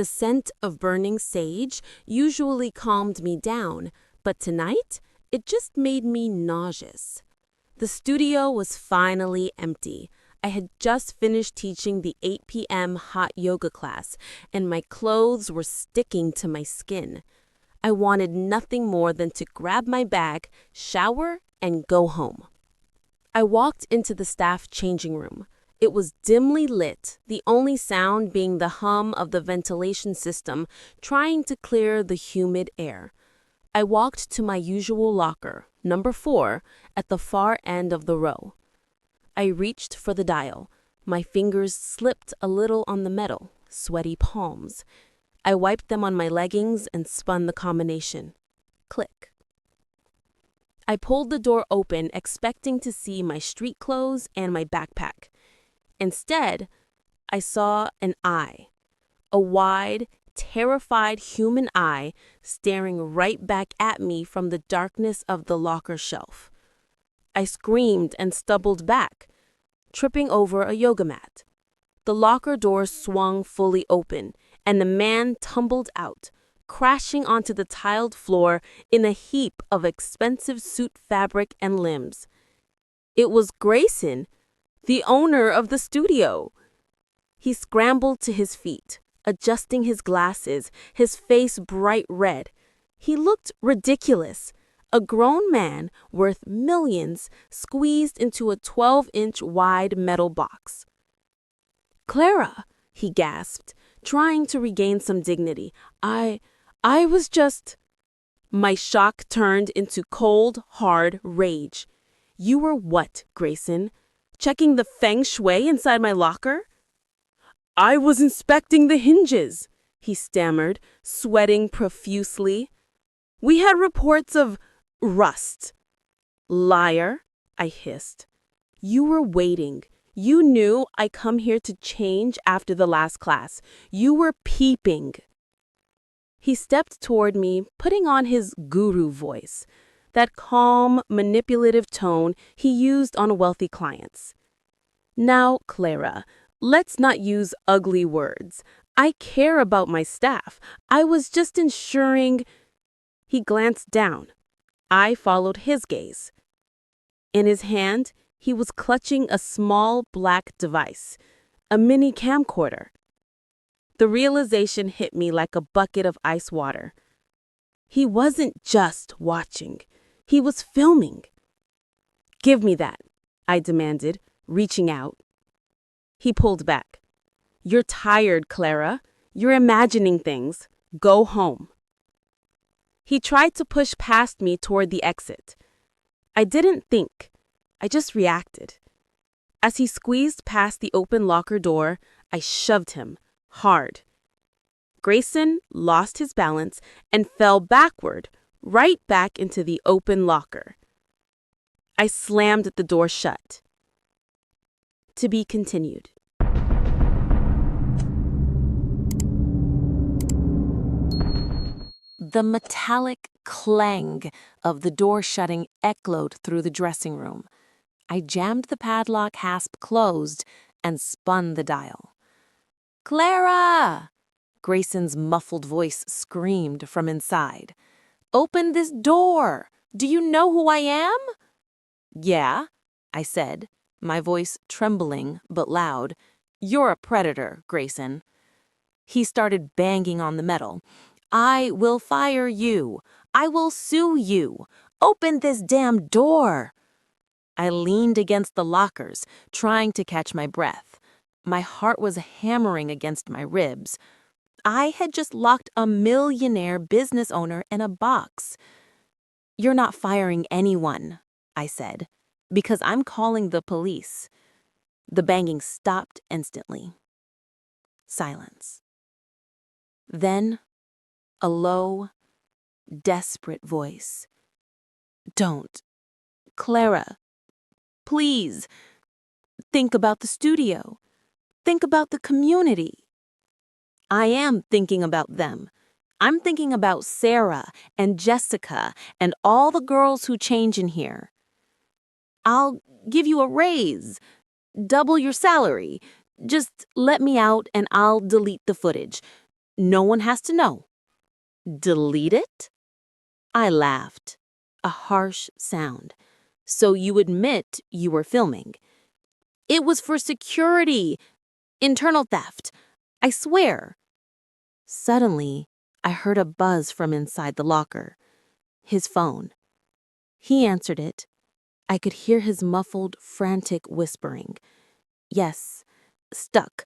The scent of burning sage usually calmed me down, but tonight it just made me nauseous. The studio was finally empty. I had just finished teaching the 8 p.m. hot yoga class, and my clothes were sticking to my skin. I wanted nothing more than to grab my bag, shower, and go home. I walked into the staff changing room. It was dimly lit, the only sound being the hum of the ventilation system trying to clear the humid air. I walked to my usual locker, number 4, at the far end of the row. I reached for the dial. My fingers slipped a little on the metal, sweaty palms. I wiped them on my leggings and spun the combination. Click. I pulled the door open, expecting to see my street clothes and my backpack. Instead, I saw an eye, a wide, terrified human eye staring right back at me from the darkness of the locker shelf. I screamed and stumbled back, tripping over a yoga mat. The locker door swung fully open, and the man tumbled out, crashing onto the tiled floor in a heap of expensive suit fabric and limbs. It was Grayson, the owner of the studio. He scrambled to his feet, adjusting his glasses, his face bright red. He looked ridiculous, a grown man worth millions squeezed into a 12-inch wide metal box. "Clara," he gasped, trying to regain some dignity. I was just... My shock turned into cold, hard rage. "You were what, Grayson? Checking the feng shui inside my locker?" "I was inspecting the hinges," he stammered, sweating profusely. "We had reports of rust." "Liar," I hissed. "You were waiting. You knew I come here to change after the last class. You were peeping." He stepped toward me, putting on his guru voice, that calm, manipulative tone he used on wealthy clients. "Now, Clara, let's not use ugly words. I care about my staff. I was just ensuring..." He glanced down. I followed his gaze. In his hand, he was clutching a small black device, a mini camcorder. The realization hit me like a bucket of ice water. He wasn't just watching. He was filming. "Give me that," I demanded, reaching out. He pulled back. "You're tired, Clara. You're imagining things. Go home." He tried to push past me toward the exit. I didn't think. I just reacted. As he squeezed past the open locker door, I shoved him, hard. Grayson lost his balance and fell backward, right back into the open locker. I slammed the door shut. To be continued. The metallic clang of the door shutting echoed through the dressing room. I jammed the padlock hasp closed and spun the dial. "Clara!" Grayson's muffled voice screamed from inside. "Open this door! Do you know who I am?" "Yeah," I said, my voice trembling but loud. "You're a predator, Grayson." He started banging on the metal. "I will fire you. I will sue you. Open this damn door." I leaned against the lockers, trying to catch my breath. My heart was hammering against my ribs. I had just locked a millionaire business owner in a box. "You're not firing anyone," I said, "because I'm calling the police." The banging stopped instantly. Silence. Then, a low, desperate voice. "Don't. Clara. Please. Think about the studio. Think about the community." "I am thinking about them. I'm thinking about Sarah and Jessica and all the girls who change in here. I'll give you a raise. Double your salary. Just let me out and I'll delete the footage. No one has to know. Delete it? I laughed. A harsh sound. So you admit you were filming. It was for security. Internal theft. I swear. Suddenly, I heard a buzz from inside the locker. His phone. He answered it. I could hear his muffled, frantic whispering. Yes. Stuck.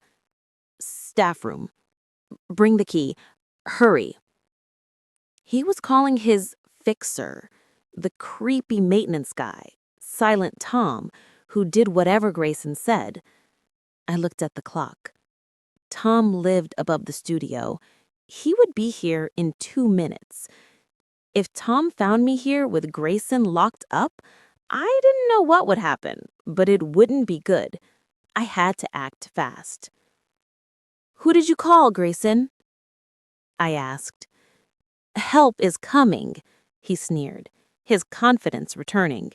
Staff room. Bring the key. Hurry. He was calling his fixer, the creepy maintenance guy, Silent Tom, who did whatever Grayson said. I looked at the clock. Tom lived above the studio. He would be here in 2 minutes. If Tom found me here with Grayson locked up, I didn't know what would happen, but it wouldn't be good. I had to act fast. Who did you call, Grayson? I asked. Help is coming, he sneered, his confidence returning.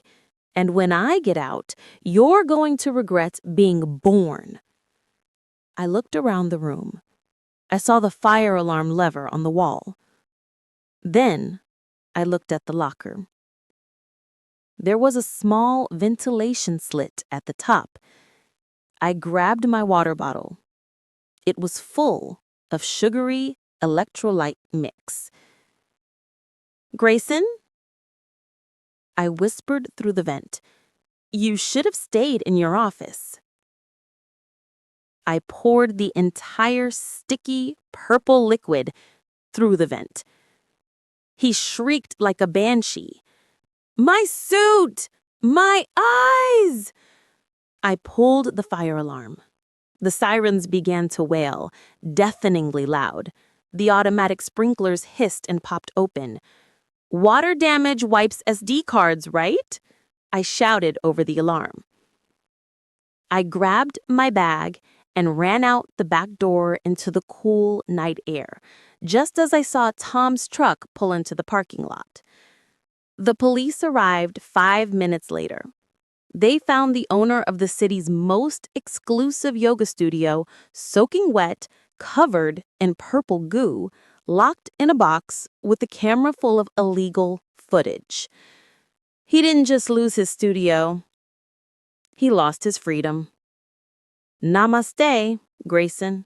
And when I get out, you're going to regret being born. I looked around the room. I saw the fire alarm lever on the wall. Then I looked at the locker. There was a small ventilation slit at the top. I grabbed my water bottle. It was full of sugary electrolyte mix. Grayson? I whispered through the vent. You should have stayed in your office. I poured the entire sticky purple liquid through the vent. He shrieked like a banshee. My suit! My eyes! I pulled the fire alarm. The sirens began to wail, deafeningly loud. The automatic sprinklers hissed and popped open. Water damage wipes SD cards, right? I shouted over the alarm. I grabbed my bag and ran out the back door into the cool night air, just as I saw Tom's truck pull into the parking lot. The police arrived 5 minutes later. They found the owner of the city's most exclusive yoga studio soaking wet, covered in purple goo, locked in a box with a camera full of illegal footage. He didn't just lose his studio. He lost his freedom. Namaste, Grayson.